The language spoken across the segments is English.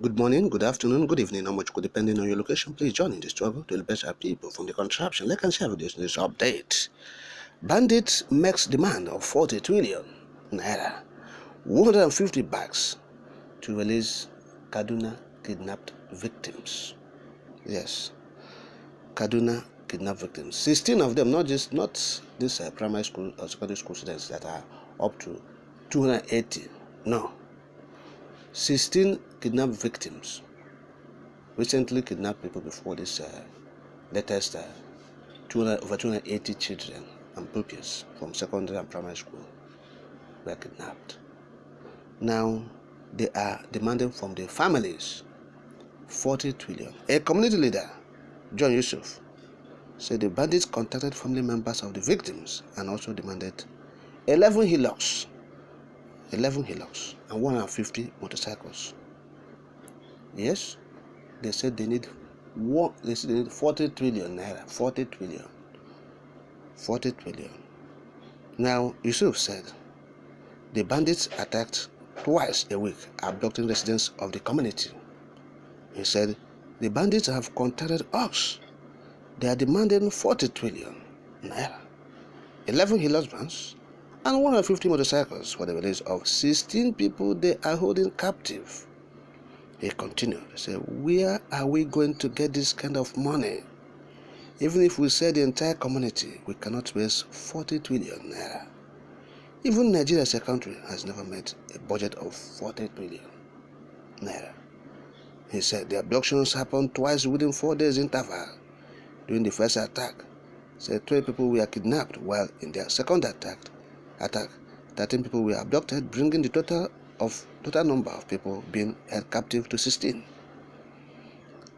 Good morning, good afternoon, good evening, how much could depending on your location. Please join in the struggle to liberate our people from the contraption. Like and share videos in this update. Bandits makes demand of 40 trillion naira, 150 bags to release Kaduna kidnapped victims. Yes, Kaduna kidnapped victims. 16 of them, not this primary school or secondary school students that are up to 280. No. 16 kidnapped victims. Recently kidnapped people before this latest over 280 children and pupils from secondary and primary school were kidnapped. Now they are demanding from the families 40 trillion. A community leader, John Yusuf, said the bandits contacted family members of the victims and also demanded 11 hillocks and 150 motorcycles. Yes, they said they need 40 trillion naira. 40 trillion. Now, Yusuf said the bandits attacked twice a week, abducting residents of the community. He said the bandits have contacted us. They are demanding 40 trillion naira, 11 hillock vans, and 150 motorcycles for the release of 16 people they are holding captive. He continued, he said, where are we going to get this kind of money? Even if we sell the entire community, we cannot raise 40 trillion naira. Even Nigeria as a country has never made a budget of 40 trillion naira. He said the abductions happened twice within 4 days interval. During the first attack, said 12 people were kidnapped, while in their second attack, 13 people were abducted, bringing the total number of people being held captive to 16.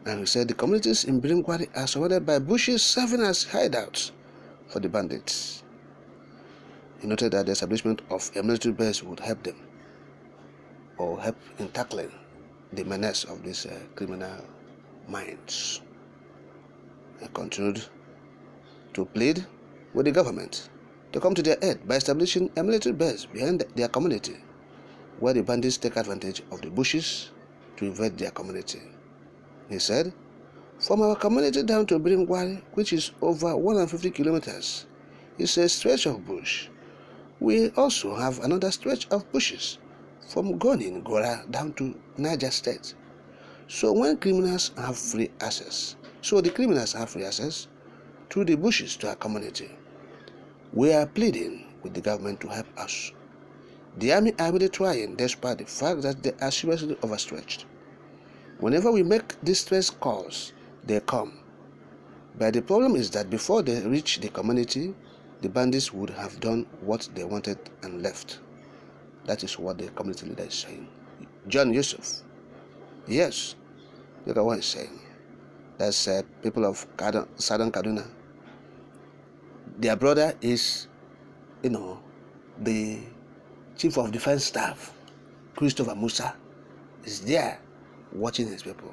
And he said the communities in Biringwari are surrounded by bushes serving as hideouts for the bandits. He noted that the establishment of a military base would help them, or help in tackling the menace of these criminal minds. He continued to plead with the government to come to their aid by establishing a military base behind their community, where the bandits take advantage of the bushes to invade their community. He said, from our community down to Biringwari, which is over 150 kilometers, is a stretch of bush. We also have another stretch of bushes from Gonin, Gora down to Niger State. So the criminals have free access through the bushes to our community. We are pleading with the government to help us. The army are really trying, despite the fact that they are seriously overstretched. Whenever we make distress calls, they come. But the problem is that before they reach the community, the bandits would have done what they wanted and left. That is what the community leader is saying. John Yusuf. Yes, look at what he's saying. That's people of Southern Kaduna. Their brother is, the Chief of Defense Staff, Christopher Musa, is there watching his people.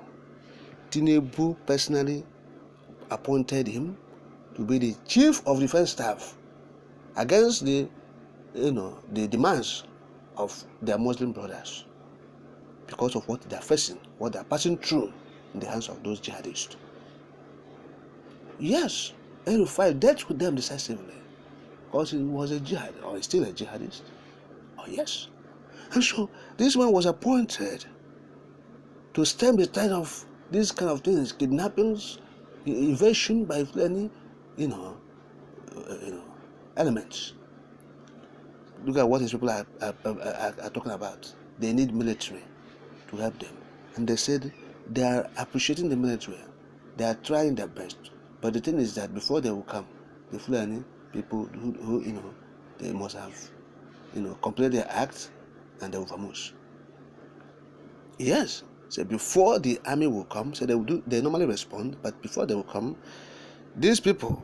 Tinubu personally appointed him to be the Chief of Defense Staff against the demands of their Muslim brothers, because of what they are facing, what they are passing through in the hands of those jihadists. Yes, he will fight death with them decisively, because he was a jihad, or he's still a jihadist. Oh yes. And so this one was appointed to stem the tide of these kind of things, kidnappings, evasion by any, elements. Look at what these people are talking about. They need military to help them. And they said they are appreciating the military. They are trying their best. But the thing is that before they will come, the Fulani people who they must have, complete their act and they will vamoose. Yes. So before the army will come, so they normally respond, but before they will come, these people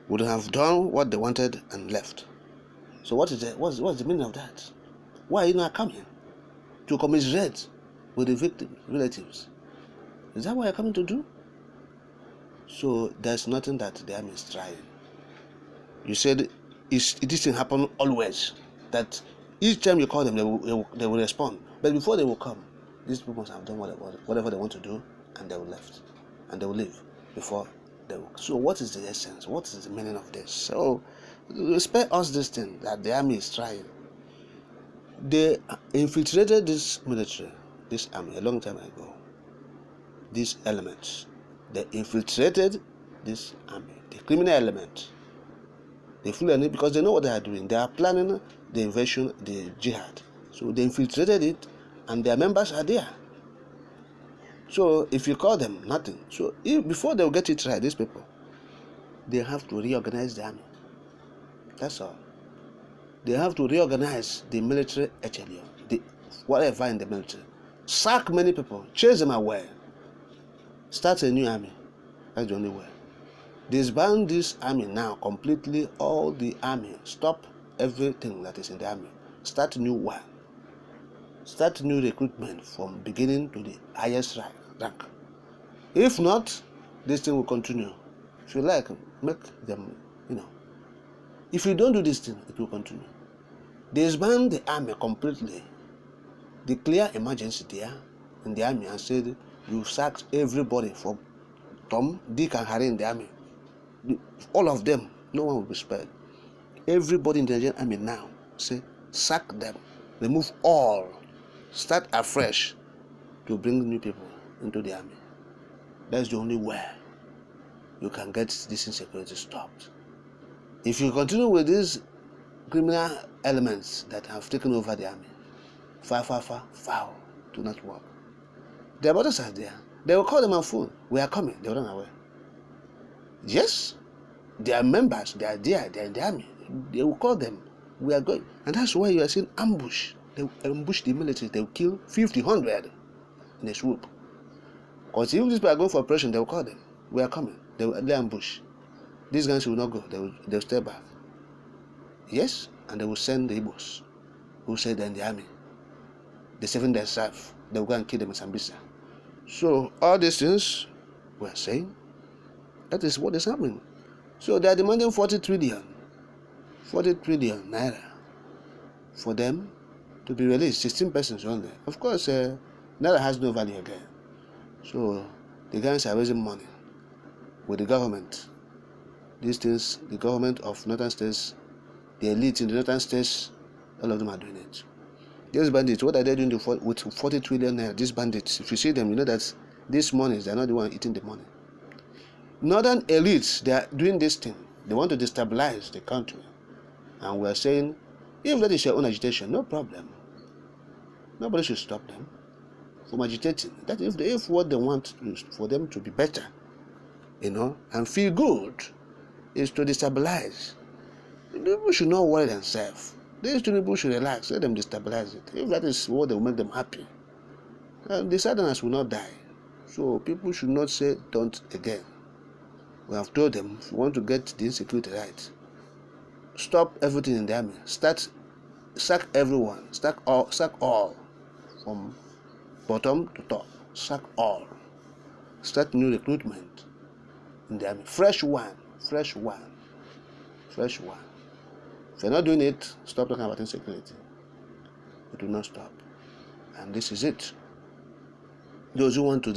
would have done what they wanted and left. So what's the meaning of that? Why are you not coming? To commiserate with the victim relatives. Is that what you're coming to do? So there's nothing that the army is trying. You said it didn't happen always. That each time you call them, they will respond. But before they will come, These people must have done whatever they want to do, and they will left, and they will leave before they will. So what is the essence? What is the meaning of this? So spare us this thing that the army is trying. They infiltrated this military, this army, a long time ago. These elements, they infiltrated this army, the criminal element. They flew in it because they know what they are doing. They are planning the invasion, the jihad. So they infiltrated it, and their members are there. So if you call them, nothing. So before they will get it right, these people, they have to reorganize the army. That's all. They have to reorganize the military echelon, whatever in the military. Sack many people, chase them away. Start a new army. That's the only way. Disband this army now completely, all the army. Stop everything that is in the army. Start a new one. Start new recruitment from beginning to the highest rank. If not, this thing will continue. If you like, make them, If you don't do this thing, it will continue. Disband the army completely. Declare emergency there in the army and say you've sacked everybody from Tom, Dick, and Harry in the army. All of them, no one will be spared. Everybody in the Nigerian army now, say, sack them, remove all, start afresh to bring new people into the army. That's the only way you can get this insecurity stopped. If you continue with these criminal elements that have taken over the army, foul, do not work. Their brothers are there. They will call them on phone. We are coming. They will run away. Yes, they are members. They are there. They are in the army. They will call them. We are going. And that's why you are seeing ambush. They will ambush the military. They will kill 50, 100 in a swoop. Because if these people are going for operation, they will call them. We are coming. They will ambush. These guys will not go. They will stay back. Yes, and they will send the Igbos who say they're in the army. They saving themselves. They will go and kill them in Sambisa. So all these things we are saying, that is what is happening. So they are demanding 40 trillion naira for them to be released. 16 persons only. Of course, naira has no value again. So the guys are raising money with the government. These things, the government of northern states, the elite in the northern states, all of them are doing it. These bandits, what are they doing with 40 trillion naira? These bandits, if you see them, you know that these monies, they're not the one eating the money. Northern elites, they are doing this thing. They want to destabilize the country. And we are saying, if that is your own agitation, no problem. Nobody should stop them from agitating. That if what they want is for them to be better, and feel good, is to destabilize. People should not worry themselves. These two people should relax, let them destabilize it. If that is what will make them happy, the Southerners will not die. So people should not say don't again. We have told them, if you want to get the insecurity right, stop everything in the army. Sack everyone. Sack all. From bottom to top. Sack all. Start new recruitment in the army. Fresh one. If you're not doing it, stop talking about insecurity. It will not stop. And this is it. Those who want to